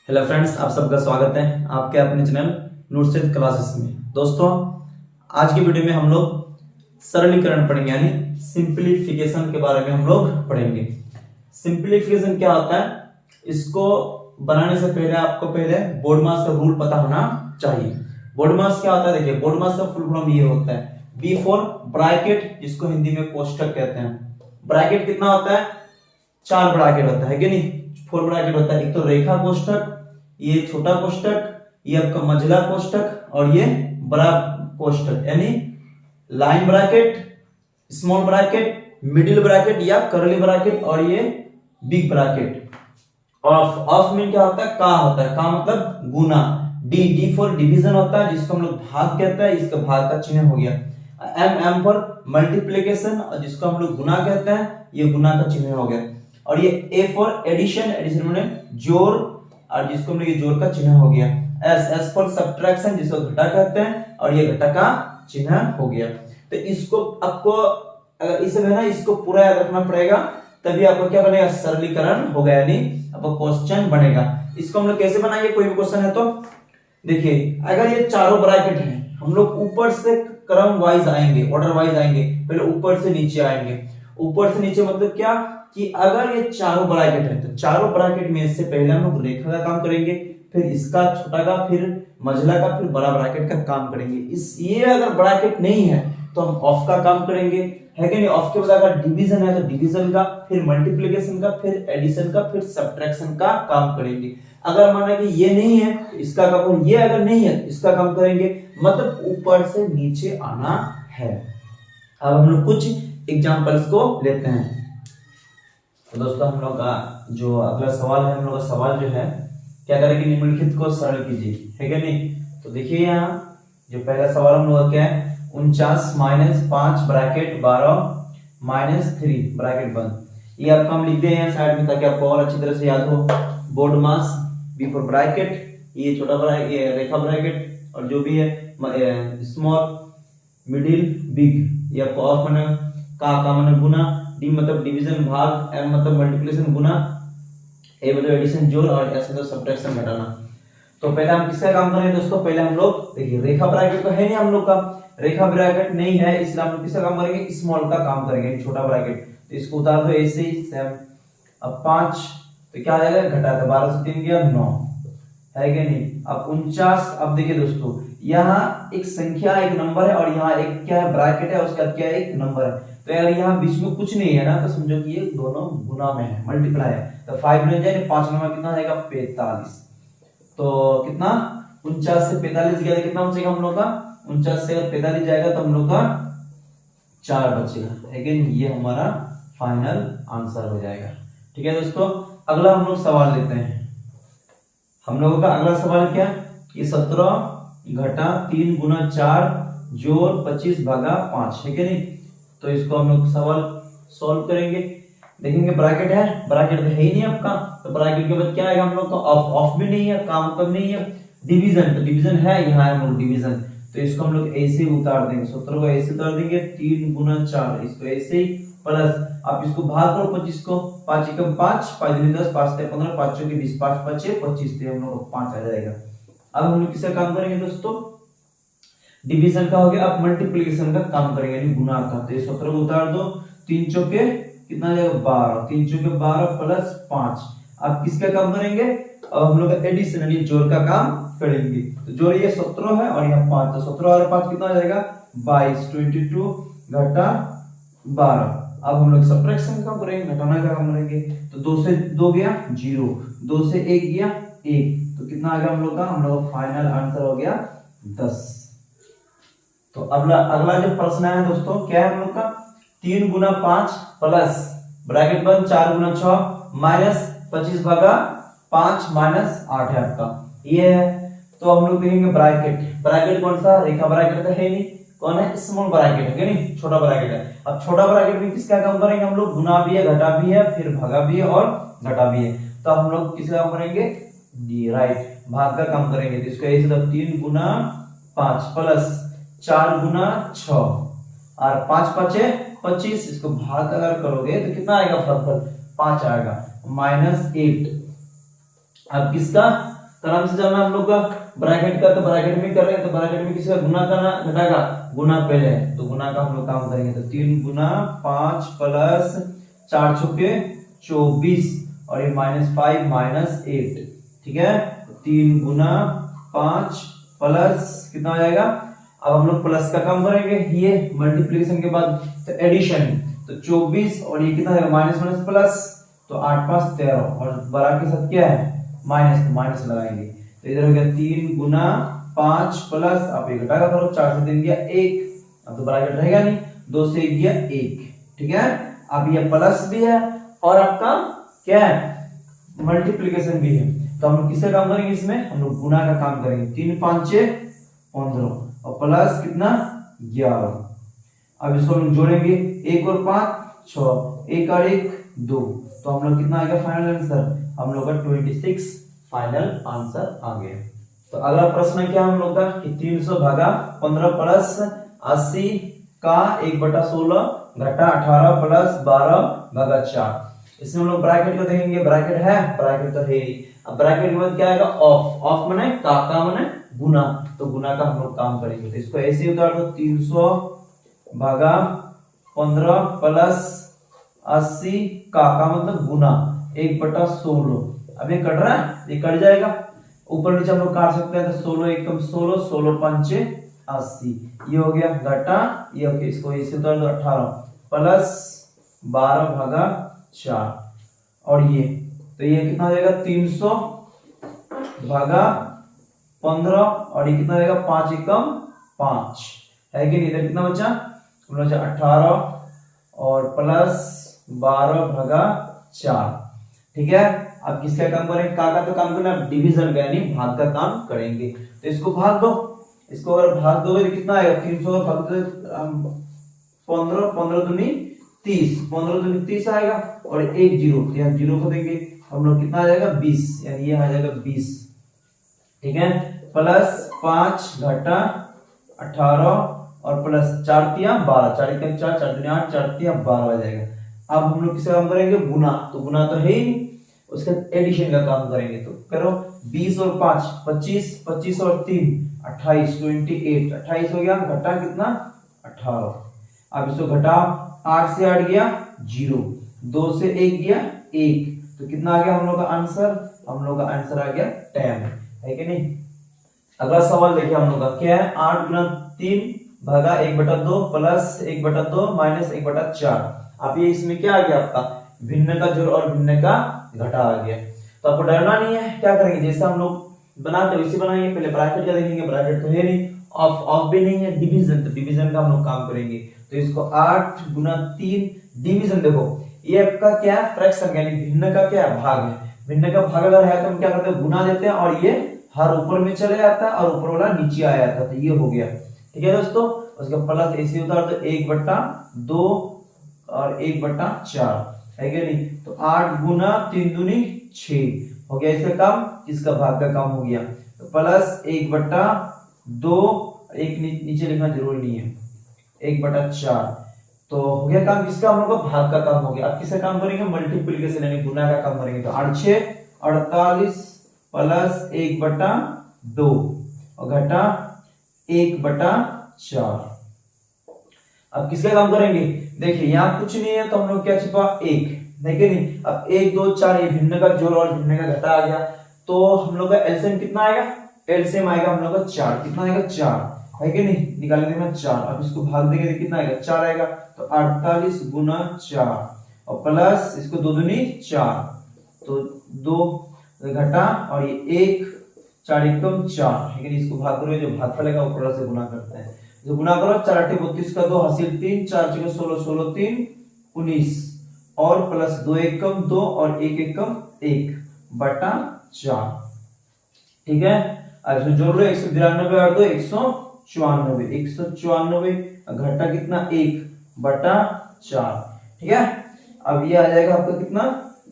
Hello friends, आप सबका स्वागत है आपके अपने चैनल नुरसेद क्लासेस में। दोस्तों, आज की वीडियो में हम लोग सरलीकरण पढ़ेंगे, यानी सिंपलीफिकेशन के बारे में हम लोग पढ़ेंगे। सिंपलीफिकेशन क्या होता है, इसको बनाने से पहले आपको पहले बोर्ड मास का रूल पता होना चाहिए। बोर्ड मास क्या होता है, देखिए बोर्ड मास का फुल फॉर्म ये होता है बी फॉर ब्रैकेट, जिसको हिंदी में कोष्ठक कहते हैं। ब्रैकेट कितना होता है, 4 ब्रैकेट होता है कि नहीं, 4 ब्रैकेट होता है। एक तो रेखा कोष्ठक, ये छोटा कोष्ठक, ये आपका मंझला कोष्ठक और ये बड़ा कोष्ठक, यानी line bracket, small bracket, middle bracket या करली ब्रैकेट और ये बिग ब्रैकेट। ऑफ, ऑफ में क्या होता है, का होता है, का मतलब गुना। डी, डी फॉर डिवीजन होता है, जिसको हम लोग भाग कहते हैं, इसका भाग का चिन्ह हो गया। एम, एम फॉर मल्टीप्लिकेशन, जिसको हम लोग गुना कहते हैं, ये गुना का चिन्ह हो गया। और ये ए फॉर एडिशन, एडिशन माने जोड़, और जिसको हम लोग ये जोड़ का चिन्ह हो गया। एस, एस फॉर सब्ट्रैक्शन, जिसको घटा कहते हैं, और ये घटा का चिन्ह हो गया। तो इसको आपको अगर इसे है ना, इसको पूरा याद रखना पड़ेगा, तभी आपको क्या बनेगा, सरलीकरण होगा, यानी आपको क्वेश्चन बनेगा। इसको हम लोग कैसे बनाएंगे, कोई भी क्वेश्चन है तो देखिए, अगर ये चारों ब्रैकेट हैं, हम लोग ऊपर से क्रम वाइज आएंगे, ऑर्डर वाइज आएंगे, पहले ऊपर से नीचे आएंगे। ऊपर से नीचे मतलब क्या कि अगर ये चारों ब्रैकेट है तो चारों ब्रैकेट में से पहले हम लोग रेखा का काम करेंगे, फिर इसका छोटा का, फिर मंझला का, फिर बड़ा ब्रैकेट का काम करेंगे। इस ये अगर ब्रैकेट नहीं है तो हम ऑफ का काम करेंगे, है कि नहीं। ऑफ के बाद अगर डिवीजन है तो डिवीजन का, फिर मल्टीप्लिकेशन का, फिर एडिशन का, फिर सब्ट्रैक्शन का काम करेंगे। अगर माना कि ये नहीं है तो इसका काम, ये अगर नहीं है तो इसका काम करेंगे, मतलब ऊपर से नीचे आना है। अब हम लोग कुछ एग्जांपल्स को लेते हैं। तो दोस्तों, हम लोग का जो अगला सवाल है, हम लोग का सवाल जो है क्या करेंगे, निम्नलिखित को सरल कीजिए, है कि नहीं। तो देखिए यहाँ जो पहला सवाल हम लोग का क्या है, 49 - 5 ब्रैकेट 12 - 3 ब्रैकेट बंद। ये आपको हम लिख दे हैं साइड में ताकि आपको और अच्छी तरह से याद हो। BODMAS B for bracket, ये छोटा ब्रैकेट, ये रेखा ब्रैकेट, और जो भी है स्मॉल, मिडिल, बिग। ये आपको ऑफ माने का माने गुना, डी मतलब डिवीजन भाग, एम मतलब मल्टीप्लिकेशन गुना, ए मतलब एडिशन जोड़, और एस मतलब सब्ट्रैक्शन घटाना। तो पहले हम किसका काम करेंगे दोस्तों, पहले हम लोग देखिए रेखा ब्रैकेट तो है नहीं हम लोग का, रेखा ब्रैकेट नहीं है, इसलिए हम लोग किसका काम करेंगे, स्मॉल का काम करेंगे, छोटा ब्रैकेट। तो इसको उतार दो ऐसे ही सेम। अब 5 तो क्या आ जाएगा, घटा दो, 12 से 3 गया 9, है कि नहीं। अब 49, अब देखिए दोस्तों, यहाँ एक संख्या, एक नंबर है, और यहाँ एक क्या है, ब्रैकेट है, उसका क्या है, एक नंबर है। तो यार यहाँ बीच में कुछ नहीं है ना, तो समझो कि ये दोनों गुना में है, मल्टीप्लाई है। तो 5 में जाए 5 नंबर कितना आएगा, 45। तो कितना, 49 से 45 गया, कितना बचेगा हम लोग का, 49 से 45 जाएगा तो हम लोग का 4 बचेगा, है कि ये हमारा फाइनल आंसर हो जाएगा। ठीक है दोस्तों, अगला हम लोग सवाल लेते हैं। हम लोगों का अगला सवाल क्या, ये 17 घटा 3 गुना 4 जोड़ 25 भागा 5, है कि नहीं। तो इसको हम लोग सवाल सॉल्व करेंगे। देखेंगे ब्रैकेट है, ब्रैकेट तो है ही नहीं आपका, तो ब्रैकेट के बाद क्या आएगा हम लोग का, ऑफ, ऑफ भी नहीं है, काम मतलब नहीं है। डिवीजन, तो डिवीजन है, यहाँ है हम लोग डिवीजन, तो इसको हम लोग ऐसे उतार देंगे, 17 को ऐसे उतार देंगे, 3 गुना 4, इसको ऐसे ही प्लस, आप इसको भाग करो 25 को, 5 एकम 5, 5 दूनी 10, 5 से 15, 5 चौके 20, 5 5 25, तो हम लोग को 5 आ जाएगा। अब हम लोग किसका काम करेंगे दोस्तों, डिवीजन का हो गया। अब मल्टीप्लिकेशन का काम करेंगे, यानी गुना का। तो 17 को उतार दो, 3 चौके कितना आ जाएगा, 12, 3 चौके 12 प्लस 5। अब किसका काम करेंगे, अब हम लोग एडिशन यानी जोड़ का काम करेंगे। तो जोड़ ये 17 है और यहाँ 5, तो 17 और 5 कितना आ जाएगा, 22, 22 घटा 12। अब हम लोग सब्ट्रैक्शन का काम करेंगे, घटाना का काम करेंगे। तो 2 से 2 गया 0, 2 से 1 गया 1, तो कितना आ गया हम लोग का, हम लोग फाइनल आंसर हो गया 10। तो अगला जो प्रश्न है दोस्तों, क्या है हम लोग का, 3 गुना 5 प्लस ब्रैकेट बंद 4 गुना 6 माइनस 25 भागा 5 माइनस 8 है आपका, ये है। तो हम लोग कहेंगे ब्रैकेट, ब्रैकेट कौन सा, रेखा ब्रैकेट तो है नहीं, कौन है, स्मॉल ब्रैकेट है, नहीं छोटा ब्रैकेट है। अब छोटा ब्रैकेट में किसका काम करेंगे हम लोग, गुना भी है, घटा भी है, फिर भागा भी है और घटा भी है। तो हम लोग किसका काम करेंगे, डी राइट, भाग का काम करेंगे। तो इसको ऐसे 3 गुना 5 प्लस 4 गुना 6 और 5 5 25, इसको भाग अगर करोगे तो कितना आएगा, फलफल 5 आएगा, -8। अब किसका, तो आराम से जानना हम लोग का ब्रैकेट का, तो ब्रैकेट में कर रहे हैं तो ब्रैकेट में किसका गुना करना घटा का गुना पहले है, तो गुना का हम लोग काम करेंगे। तो 3 गुना 5 प्लस 4 छुके 24 और ये -5 -8, ठीक है। 3 गुना 5 प्लस कितना हो जाएगा, अब हम लोग प्लस का काम करेंगे, ये मल्टीप्लिकेशन के बाद तो एडिशन, तो 24 और ये कितना है माइनस माइनस प्लस, तो 8 5 13 और बड़ा के साथ क्या है माइनस, तो माइनस लगाएंगे। तो इधर हो गया 3 गुना 5 प्लस, आप ये घटा करो, 4 से 3 गया 1, अब तो ब्रैकेट रहेगा नहीं, 2 से 1 गया 1, ठीक है। अब ये प्लस भी है और आपका क्या है मल्टीप्लिकेशन भी है, तो हम लोग किसका काम करेंगे, इसमें हम लोग गुना का काम करेंगे। 3 5 6 15 और प्लस कितना 11। अब इसको हम जोड़ेंगे, 1 और 5 6, 1 और 1 2, तो हम लोग कितना आएगा फाइनल आंसर, हम लोग का 26 फाइनल आंसर आ गया। तो अगला प्रश्न क्या हम लोग का कि 300 भागा 15 प्लस 80 का 1/16 घटा 18 प्लस 12 भागा 4। इसमें हम लोग ब्रैकेट को देखेंगे, ब्रैकेट है, ब्रैकेट तो है ही। अब ब्रैकेट के बाद क्या आएगा ऑफ, ऑफ माने का माने गुना, तो गुना का हम लोग काम करेंगे। तो इसको ऐसे ही उतार दो, 300 भागा 15 प्लस 80 का मतलब गुना 1/16। अब ये कट रहा है, ये कट जाएगा, ऊपर नीचे हम लोग काट सकते हैं, तो 16 एकम 16 16 5 80, ये हो गया घटा ये, ओके इसको ऐसे उतार दो 18 प्लस 12 भागा 4 और ये, तो ये कितना हो जाएगा 300 भागा 15 और ये कितना हो जाएगा 5 एकम 5 है कि नहीं, इधर कितना बचा हम लोग 18 और प्लस 12 भागा 4, ठीक है। अब किसका काम करेंगे, का तो काम करना डिवीजन का यानी भाग का काम करेंगे। तो इसको भाग दो, इसको अगर भाग दोगे तो कितना आएगा 300 भाग 15 15 दूनी 30, 15 दूनी 30 आएगा और एक जीरो, यहाँ जीरो को देंगे हम लोग कितना आ जाएगा 20, यानी ये आ जाएगा 20, ठीक है। प्लस 5 घटा 18 और प्लस 4 तिया 12, 4 एकम 4 4 दूनी 8 4 तिया 12 आ जाएगा। अब हम लोग किसका काम करेंगे गुना, तो गुना तो है ही नहीं, उसका एडिशन का काम करेंगे। तो करो 20 और 5 25, 25 और 3 28 28, 28 हो गया, घटा कितना 18। अब इसको घटा 8 से 8 गया 0, 2 से 1 गया 1, तो कितना आ गया हम लोग का आंसर, हम लोग का आंसर आ गया 10, है कि नहीं। अगला सवाल देखिए हम लोग का क्या है, 8 गुना 3 भागा 1/2 प्लस 1/2 माइनस 1/4। अब ये इसमें क्या आ गया आपका भिन्न का जोड़ और भिन्न का घटा आ गया। तो आपको डरना नहीं है, क्या करेंगे जैसे हम लोग बनाते वैसे बनाएंगे, पहले ब्रैकेट का देखेंगे, ब्रैकेट तो है नहीं, ऑफ ऑफ भी नहीं है, डिवीजन, तो डिवीजन का हम लोग काम करेंगे। तो इसको 8 गुना 3 डिवीजन, देखो ये आपका क्या है फ्रैक्शन यानी भिन्न का क्या है भाग है, भिन्न का भाग अगर है तो हम क्या करते हैं गुना देते हैं और ये हर ऊपर में चले जाता है और ऊपर वाला नीचे आ जाता है, तो ये हो गया, ठीक है दोस्तों। उसका प्लस ऐसे उतार दो 1/2 और 1/4 है क्या नहीं, तो 8 गुना 3 दूनी 6 हो गया, इसका काम किसका भाग का काम हो गया, तो प्लस 1/2, एक नीचे लिखना जरूरी नहीं है 1/4, तो हो गया काम किसका हम लोग का भाग का काम हो गया। अब किसका काम करेंगे मल्टीप्लिकेशन यानी गुना का काम करेंगे। तो 8 6 48 प्लस 1/2 और घटा 1/4। अब किसका काम करेंगे, देखिए यहाँ कुछ नहीं है तो हम लोग क्या छिपा 1, देखिए नहीं। अब 1 2 4 ये भिन्न का जोड़ और भिन्न का घटा आ गया, तो हम लोग का एलसीएम कितना आएगा, एलसीएम आएगा हम लोग का 4, कितना आएगा 4 है कि नहीं, निकाल देंगे 4। अब इसको भाग देंगे तो कितना आएगा 4 आएगा, तो 48 गुना 4 और प्लस इसको 2 दूनी 4, तो 2 घटा और ये 1 4 एकम 4 है कि नहीं, इसको भाग करो, जो भागफल है ऊपर से गुना करते हैं, जो गुना करो 4 8 32 का 2 हासिल 3 4 6 16 16 3 19 और प्लस 2 एकम 2 और 1 एकम 1/4, ठीक है। अब इसमें जोड़ लो 192 और 2 194, 194 घटा कितना 1/4, ठीक है। अब ये आ जाएगा आपका कितना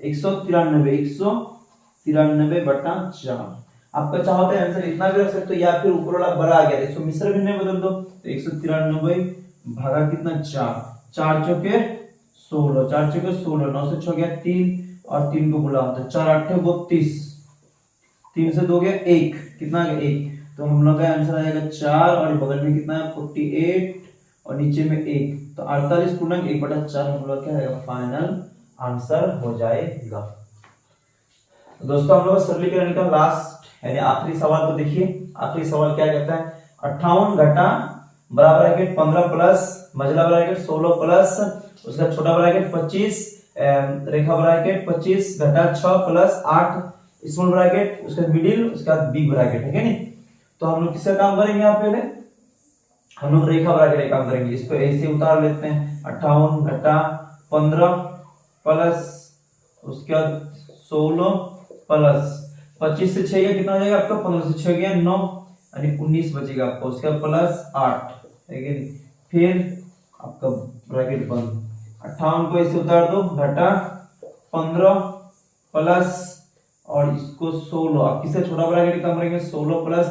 193/4। आपका चाहो तो आंसर इतना भी रख सकते हो या फिर ऊपर वाला बड़ा आ गया इसको मिश्र भिन्न में बदल दो, तो 193 भागा कितना 4 4 चौके 16 4 चौके 16 9 से 6 गया 3 और 3 को बुला तो 4 8 32 3 से 2 गया 1, कितना आ गया 1, तो हम लोग का आंसर आएगा 4 और बगल में कितना है 48 और नीचे में 1, तो 48 पूर्णांक 1/4 हम लोग क्या आएगा फाइनल आंसर हो जाएगा। तो दोस्तों हम लोग सरलीकरण का लास्ट यानी आखिरी सवाल को देखिए। आखिरी सवाल क्या कहता है, 58 घटा बराबर ब्रैकेट 15 प्लस मझला ब्रैकेट 16 प्लस उसका छोटा ब्रैकेट 25 रेखा ब्रैकेट 25 घटा 6 प्लस 8 स्मॉल ब्रैकेट उसका मिडिल उसका बिग ब्रैकेट है क्या नहीं। तो हम लोग किसका काम करेंगे यहाँ पहले हम लोग रेखा ब्रैकेट का काम करेंगे। इसको ऐसे उतार लेते हैं 58 घटा 15 प्लस उसके बाद 16 प्लस 25 से 6 गया कितना हो जाएगा आपका 15 से 6 गया 9 यानी 19 बचेगा आपका उसका प्लस 8 है कि नहीं। फिर आपका ब्रैकेट बंद 58 को ऐसे उतार दो घटा 15 प्लस और इसको 16 आप किससे छोटा ब्रैकेट काम करेंगे 16 प्लस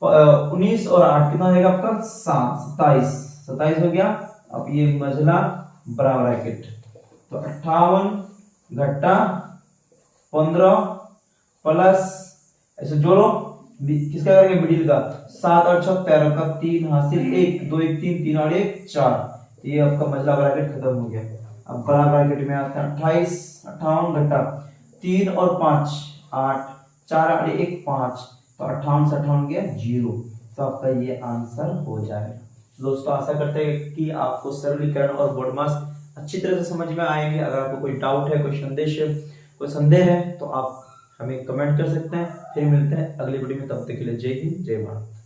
19 और 8 कितना हो जाएगा आपका 27 हो गया। अब ये मझला बड़ा ब्रैकेट तो 58 घटा 15 प्लस ऐसे जोड़ो किसका करेंगे मिडिल का 7 और 6 13 का 3 हासिल 1 2 1 3 3 और 1 4 ये आपका मझला ब्रैकेट खत्म हो गया। अब बड़ा ब्रैकेट में आता है 58 घटा 3 और 5 8 4 और 1 5 तो 58 से 58 गया 0 तो आपका ये आंसर हो जाएगा। दोस्तों आशा करते हैं कि आपको सरलीकरण और बोर्ड मार्क्स अच्छी तरह से समझ में आएंगे। अगर आपको कोई डाउट है कोई संदेह है तो आप हमें कमेंट कर सकते हैं। फिर मिलते हैं अगली वीडियो में, तब तक के लिए जय हिंद जय भारत।